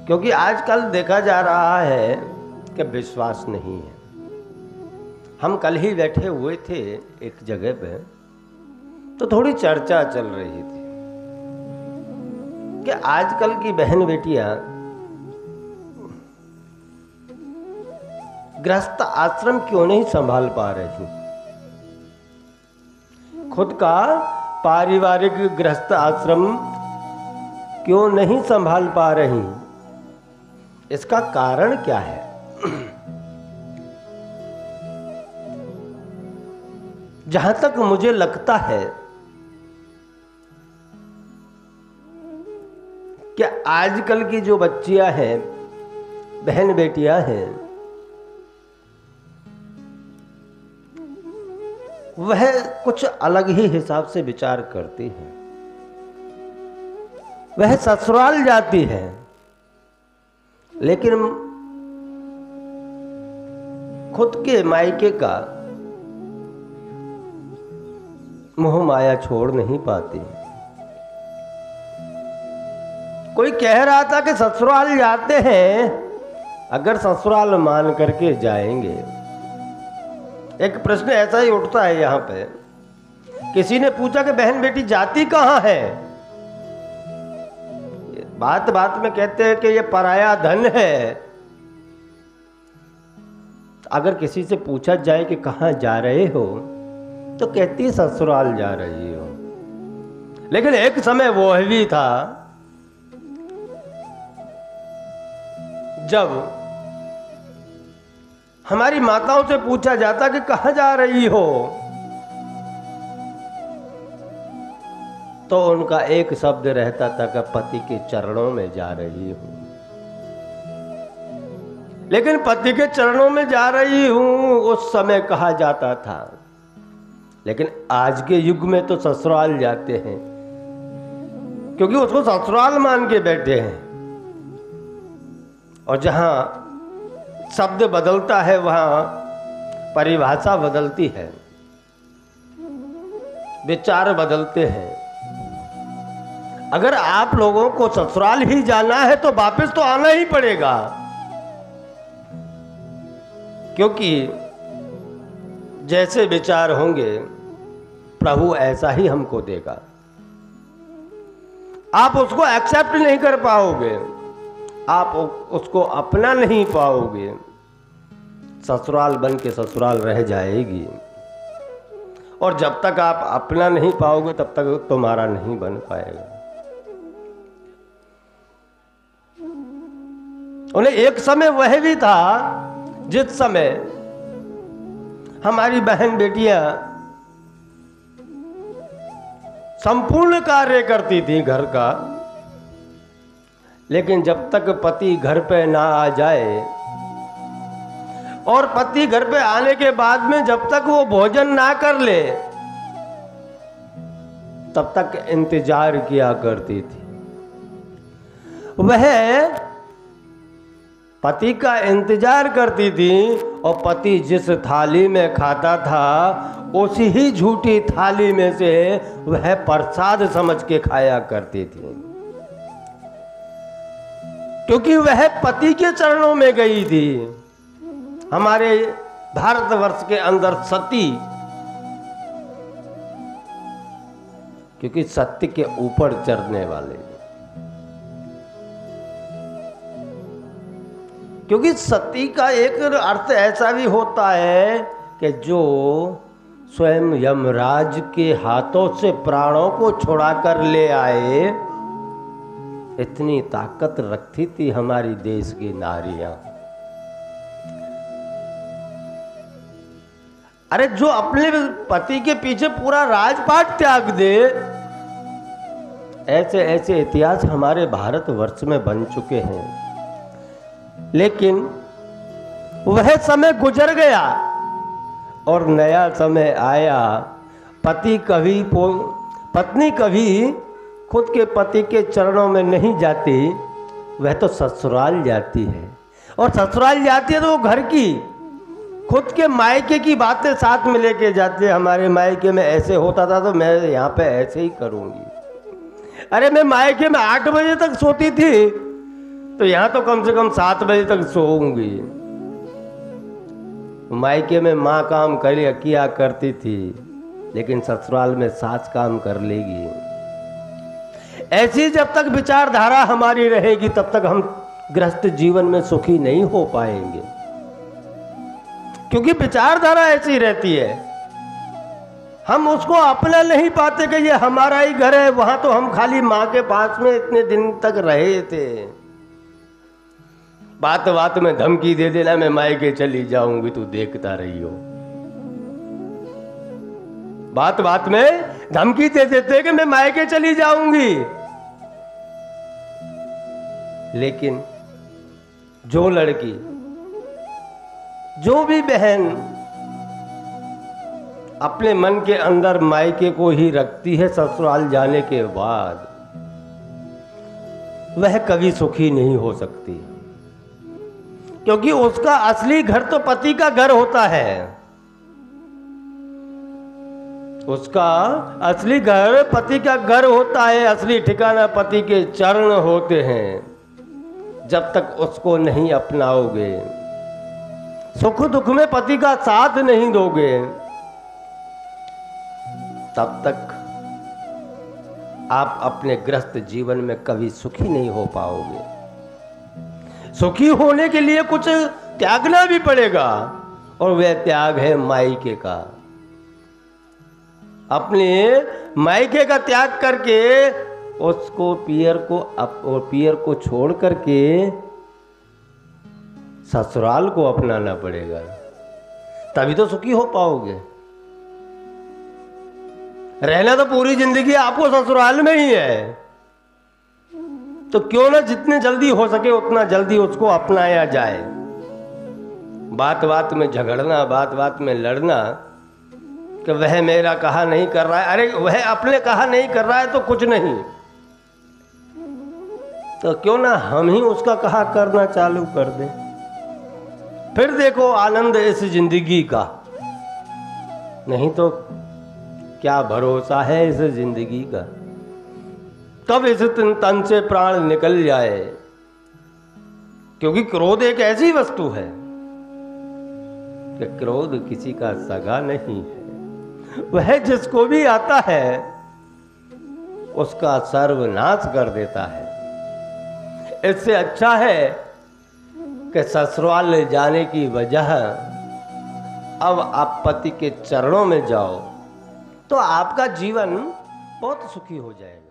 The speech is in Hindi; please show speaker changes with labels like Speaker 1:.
Speaker 1: क्योंकि आजकल देखा जा रहा है कि विश्वास नहीं है। हम कल ही बैठे हुए थे एक जगह पे, तो थोड़ी चर्चा चल रही थी कि आजकल की बहन बेटियां गृहस्थ आश्रम क्यों नहीं संभाल पा रही, खुद का पारिवारिक गृहस्थ आश्रम क्यों नहीं संभाल पा रही। इसका कारण क्या है? जहां तक मुझे लगता है कि आजकल की जो बच्चियां हैं, बहन बेटियां हैं, वह कुछ अलग ही हिसाब से विचार करती हैं। वह ससुराल जाती है, लेकिन खुद के मायके का मोह माया छोड़ नहीं पाती। कोई कह रहा था कि ससुराल जाते हैं, अगर ससुराल मान करके जाएंगे। एक प्रश्न ऐसा ही उठता है यहाँ पे, किसी ने पूछा कि बहन बेटी जाती कहाँ है। बात बात में कहते हैं कि ये पराया धन है। अगर किसी से पूछा जाए कि कहाँ जा रहे हो, तो कहती ससुराल जा रही हो। लेकिन एक समय वो भी था जब हमारी माताओं से पूछा जाता कि कहाँ जा रही हो, तो उनका एक शब्द रहता था कि पति के चरणों में जा रही हूं। लेकिन पति के चरणों में जा रही हूं उस समय कहा जाता था, लेकिन आज के युग में तो ससुराल जाते हैं, क्योंकि उसको ससुराल मान के बैठे हैं। और जहां शब्द बदलता है वहां परिभाषा बदलती है, विचार बदलते हैं। अगर आप लोगों को ससुराल ही जाना है तो वापस तो आना ही पड़ेगा, क्योंकि जैसे विचार होंगे प्रभु ऐसा ही हमको देगा। आप उसको एक्सेप्ट नहीं कर पाओगे, आप उसको अपना नहीं पाओगे, ससुराल बन के ससुराल रह जाएगी। और जब तक आप अपना नहीं पाओगे तब तक तुम्हारा नहीं बन पाएगा। उन्हें एक समय वह भी था जिस समय हमारी बहन बेटियां संपूर्ण कार्य करती थी घर का, लेकिन जब तक पति घर पे ना आ जाए, और पति घर पे आने के बाद में जब तक वो भोजन ना कर ले, तब तक इंतजार किया करती थी। वह पति का इंतजार करती थी, और पति जिस थाली में खाता था उसी ही झूठी थाली में से वह प्रसाद समझ के खाया करती थी, क्योंकि वह पति के चरणों में गई थी। हमारे भारतवर्ष के अंदर सती, क्योंकि सत्य के ऊपर चढ़ने वाले, क्योंकि सती का एक अर्थ ऐसा भी होता है कि जो स्वयं यमराज के हाथों से प्राणों को छुड़ा कर ले आए, इतनी ताकत रखती थी हमारी देश की नारियां। अरे जो अपने पति के पीछे पूरा राजपाट त्याग दे, ऐसे ऐसे इतिहास हमारे भारतवर्ष में बन चुके हैं। लेकिन वह समय गुजर गया और नया समय आया। पत्नी कभी खुद के पति के चरणों में नहीं जाती, वह तो ससुराल जाती है। और ससुराल जाती है तो वो घर की, खुद के मायके की बातें साथ में लेके जाते हैं। हमारे मायके में ऐसे होता था तो मैं यहाँ पे ऐसे ही करूँगी, अरे मैं मायके में 8 बजे तक सोती थी, तो यहां तो कम से कम 7 बजे तक सोऊंगी। मायके में माँ काम किया करती थी, लेकिन ससुराल में सास काम कर लेगी। ऐसी जब तक विचारधारा हमारी रहेगी तब तक हम गृहस्थ जीवन में सुखी नहीं हो पाएंगे, क्योंकि विचारधारा ऐसी रहती है। हम उसको अपना नहीं पाते कि ये हमारा ही घर है। वहां तो हम खाली माँ के पास में इतने दिन तक रहे थे। बात बात में धमकी दे देना, मैं मायके चली जाऊंगी, तू देखता रही हो। बात बात में धमकी दे देते कि मैं मायके चली जाऊंगी। लेकिन जो लड़की, जो भी बहन अपने मन के अंदर मायके को ही रखती है ससुराल जाने के बाद, वह कभी सुखी नहीं हो सकती, क्योंकि उसका असली घर तो पति का घर होता है। उसका असली घर पति का घर होता है, असली ठिकाना पति के चरण होते हैं। जब तक उसको नहीं अपनाओगे, सुख दुख में पति का साथ नहीं दोगे, तब तक आप अपने गृहस्थ जीवन में कभी सुखी नहीं हो पाओगे। सुखी होने के लिए कुछ त्यागना भी पड़ेगा, और वह त्याग है मायके का। अपने मायके का त्याग करके उसको पियर को छोड़ करके ससुराल को अपनाना पड़ेगा, तभी तो सुखी हो पाओगे। रहना तो पूरी जिंदगी आपको ससुराल में ही है, तो क्यों ना जितने जल्दी हो सके उतना जल्दी उसको अपनाया जाए। बात बात में झगड़ना, बात बात में लड़ना कि वह मेरा कहा नहीं कर रहा है, अरे वह अपने कहा नहीं कर रहा है तो कुछ नहीं, तो क्यों ना हम ही उसका कहा करना चालू कर दें। फिर देखो आनंद इस जिंदगी का, नहीं तो क्या भरोसा है इस जिंदगी का, कब इस तन से प्राण निकल जाए। क्योंकि क्रोध एक ऐसी वस्तु है कि क्रोध किसी का सगा नहीं है। वह जिसको भी आता है उसका सर्वनाश कर देता है। इससे अच्छा है कि ससुराल जाने की वजह अब आप पति के चरणों में जाओ, तो आपका जीवन बहुत सुखी हो जाएगा।